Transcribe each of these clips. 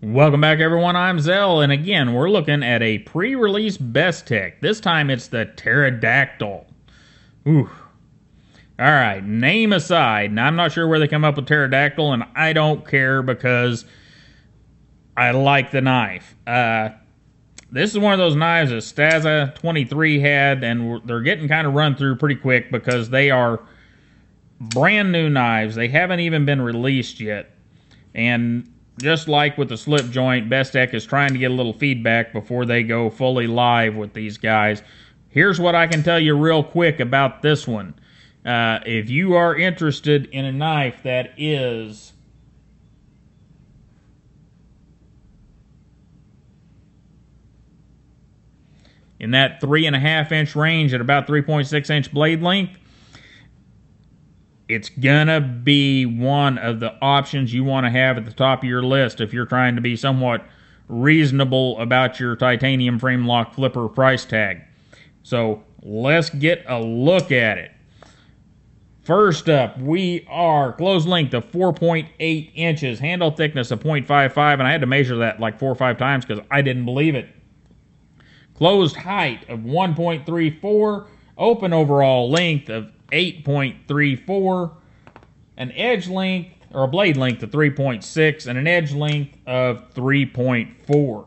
Welcome back, everyone. I'm Zell, and again, we're looking at a pre-release Bestech. This time, it's the Pterodactyl. Ooh. Alright, name aside, now I'm not sure where they come up with Pterodactyl, and I don't care because I like the knife. This is one of those knives that Staza 23 had, and they're getting kind of run through pretty quick because they are brand new knives. They haven't even been released yet. And just like with the slip joint, Bestech is trying to get a little feedback before they go fully live with these guys. Here's what I can tell you real quick about this one. If you are interested in a knife that is in that 3.5 inch range at about 3.6 inch blade length, it's gonna be one of the options you want to have at the top of your list if you're trying to be somewhat reasonable about your titanium frame lock flipper price tag. So let's get a look at it. First up, we are closed length of 4.8 inches, handle thickness of 0.55, and I had to measure that like 4 or 5 times because I didn't believe it. Closed height of 1.34, open overall length of 8.34, an edge length, or a blade length of 3.6, and an edge length of 3.4.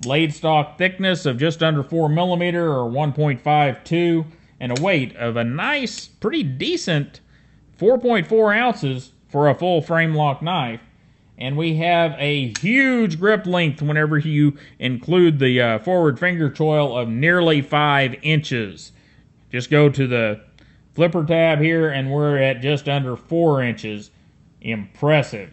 Blade stock thickness of just under 4 millimeter, or 1.52, and a weight of a nice, pretty decent 4.4 ounces for a full frame lock knife. And we have a huge grip length whenever you include the forward finger choil of nearly 5 inches. Just go to the flipper tab here, and we're at just under 4 inches. Impressive.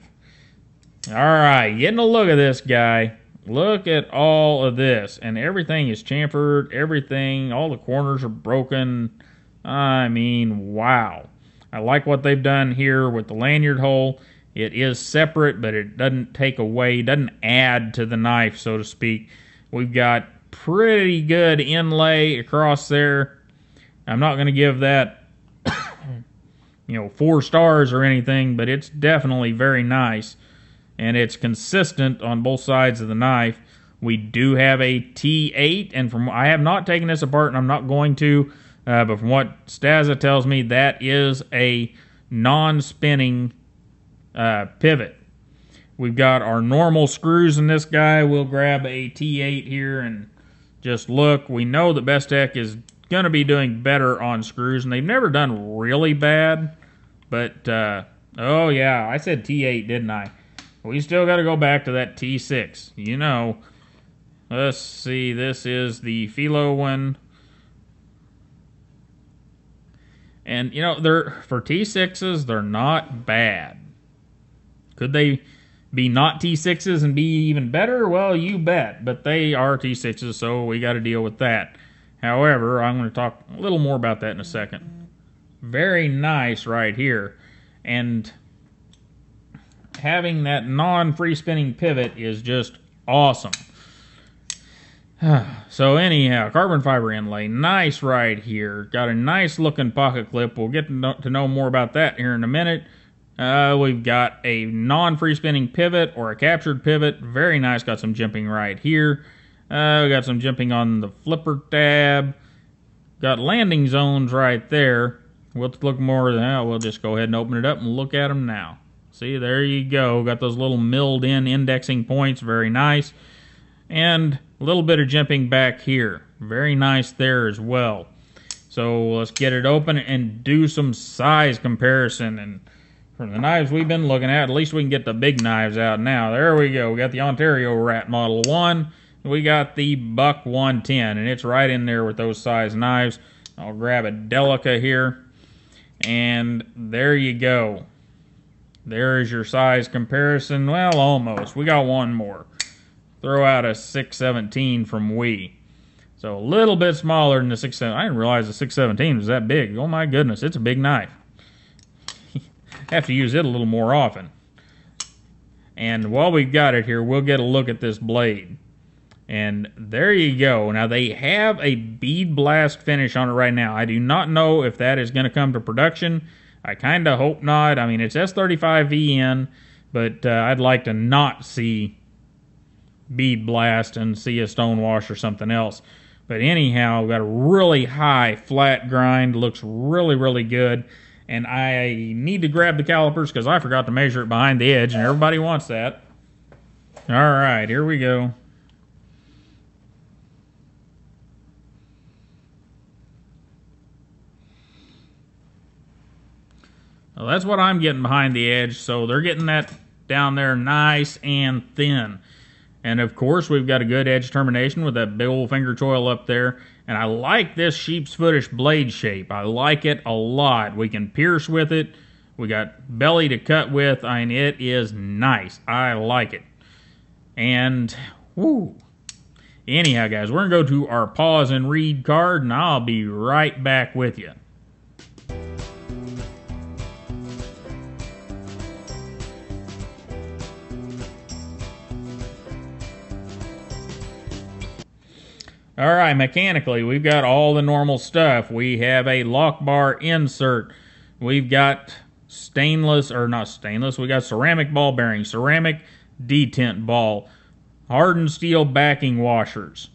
Alright, getting a look at this guy. Look at all of this. And everything is chamfered. Everything, all the corners are broken. I mean, wow. I like what they've done here with the lanyard hole. It is separate, but it doesn't take away, doesn't add to the knife, so to speak. We've got pretty good inlay across there. I'm not going to give that 4 stars or anything, but it's definitely very nice, and it's consistent on both sides of the knife. We do have a T8, and I have not taken this apart, and I'm not going to, but from what Staza tells me, that is a non-spinning pivot. We've got our normal screws in this guy. We'll grab a T8 here and just look. We know that Bestech is going to be doing better on screws, and they've never done really bad. But, oh yeah, I said T8, didn't I? We still got to go back to that T6. You know, let's see, this is the Philo one. And, for T6s, they're not bad. Could they be not T6s and be even better? Well, you bet. But they are T6s, so we got to deal with that. However, I'm going to talk a little more about that in a second. Very nice right here. And having that non-free spinning pivot is just awesome. So anyhow, carbon fiber inlay, nice right here. Got a nice looking pocket clip. We'll get to know more about that here in a minute. We've got a non-free spinning pivot or a captured pivot. Very nice. Got some jimping right here. We got some jimping on the flipper tab. Got landing zones right there. We'll look more than that. We'll just go ahead and open it up and look at them now. See, there you go. Got those little milled in indexing points. Very nice. And a little bit of jimping back here. Very nice there as well. So let's get it open and do some size comparison. And from the knives we've been looking at least we can get the big knives out now. There we go. We got the Ontario Rat Model 1. We got the Buck 110, and it's right in there with those size knives. I'll grab a Delica here, and there you go. There is your size comparison. Well, almost. We got one more. Throw out a 617 from Wee. So a little bit smaller than the 617. I didn't realize the 617 was that big. Oh my goodness, it's a big knife. Have to use it a little more often. And while we've got it here, we'll get a look at this blade. And there you go. Now, they have a bead blast finish on it right now. I do not know if that is going to come to production. I kind of hope not. I mean, it's S35VN, but I'd like to not see bead blast and see a stone wash or something else. But anyhow, we've got a really high flat grind, looks really, really good. And I need to grab the calipers because I forgot to measure it behind the edge, and everybody wants that. All right, here we go. Well, that's what I'm getting behind the edge, so they're getting that down there nice and thin. And of course, we've got a good edge termination with that big old finger choil up there. And I like this sheep's footish blade shape. I like it a lot. We can pierce with it. We got belly to cut with. I mean, it is nice. I like it. And, whoo. Anyhow, guys, we're going to go to our pause and read card, and I'll be right back with you. All right, mechanically, we've got all the normal stuff. We have a lock bar insert. We've got stainless, or not stainless, we got ceramic ball bearing, ceramic detent ball, hardened steel backing washers.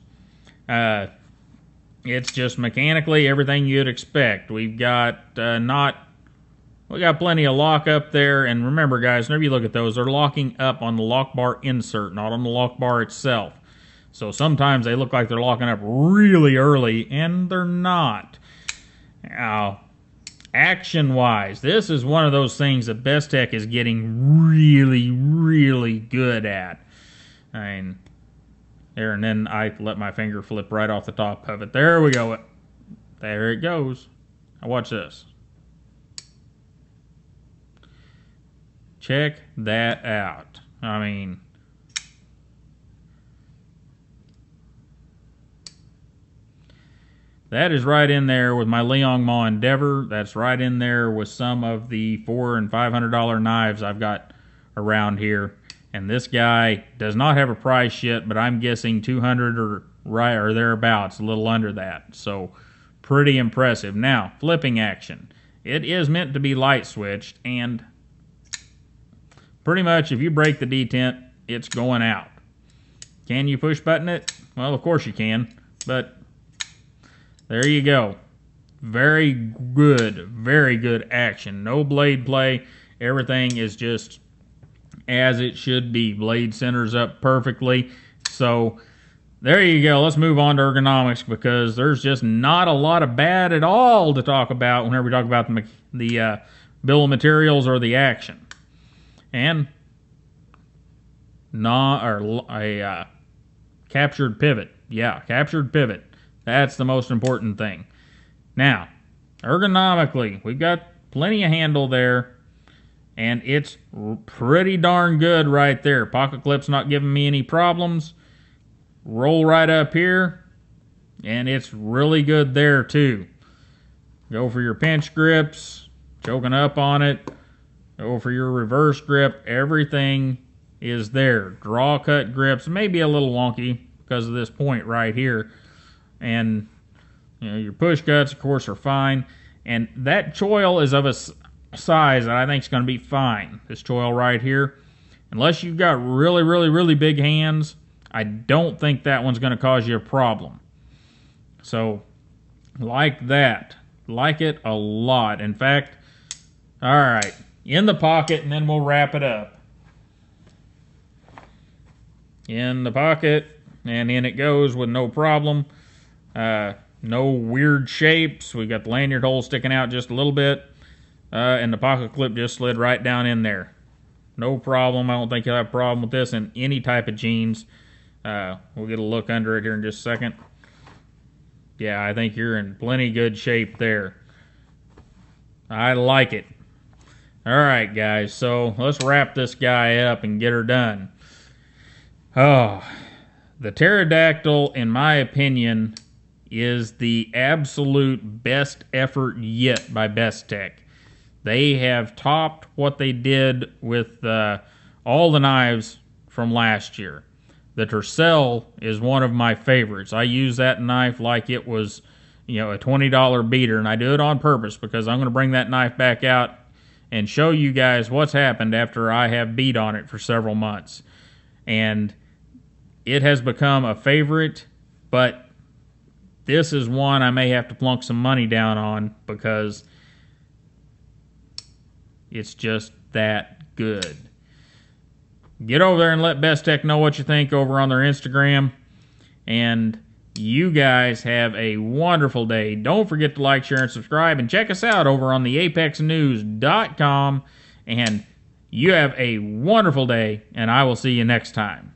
It's just mechanically everything you'd expect. We've got we got plenty of lock up there, and remember guys, whenever you look at those, they're locking up on the lock bar insert, not on the lock bar itself. So sometimes they look like they're locking up really early, and they're not. Now, action-wise, this is one of those things that Bestech is getting really, really good at. I mean, there, and then I let my finger flip right off the top of it. There we go. There it goes. Now watch this. Check that out. I mean, that is right in there with my Liang Ma Endeavor. That's right in there with some of the $400 and $500 knives I've got around here. And this guy does not have a price yet, but I'm guessing $200 or right or thereabouts, a little under that. So pretty impressive. Now, flipping action. It is meant to be light switched, and pretty much if you break the detent, it's going out. Can you push button it? Well, of course you can, but there you go. Very good action. No blade play. Everything is just as it should be. Blade centers up perfectly. So there you go. Let's move on to ergonomics, because there's just not a lot of bad at all to talk about whenever we talk about the bill of materials or the action. And captured pivot. Yeah, captured pivot. That's the most important thing. Now, ergonomically, we've got plenty of handle there, and it's pretty darn good right there. Pocket clip's not giving me any problems. Roll right up here, and it's really good there too. Go for your pinch grips, choking up on it. Go for your reverse grip. Everything is there. Draw cut grips may be a little wonky because of this point right here. And you know, your push guts, of course, are fine. And that choil is of a size that I think is going to be fine. This choil right here. Unless you've got really, really, really big hands, I don't think that one's going to cause you a problem. So, like that. Like it a lot. In fact, all right. In the pocket, and then we'll wrap it up. In the pocket, and in it goes with no problem. No weird shapes. We got the lanyard hole sticking out just a little bit, and the pocket clip just slid right down in there. No problem. I don't think you'll have a problem with this in any type of jeans. We'll get a look under it here in just a second. Yeah, I think you're in plenty good shape there. I like it. All right, guys, so let's wrap this guy up and get her done. Oh, the Pterodactyl, in my opinion, is the absolute best effort yet by Bestech. They have topped what they did with all the knives from last year. The Tercel is one of my favorites. I use that knife like it was, you know, a $20 beater, and I do it on purpose because I'm going to bring that knife back out and show you guys what's happened after I have beat on it for several months. And it has become a favorite, but this is one I may have to plunk some money down on because it's just that good. Get over there and let Bestech know what you think over on their Instagram. And you guys have a wonderful day. Don't forget to like, share, and subscribe. And check us out over on the apexnews.com. And you have a wonderful day, and I will see you next time.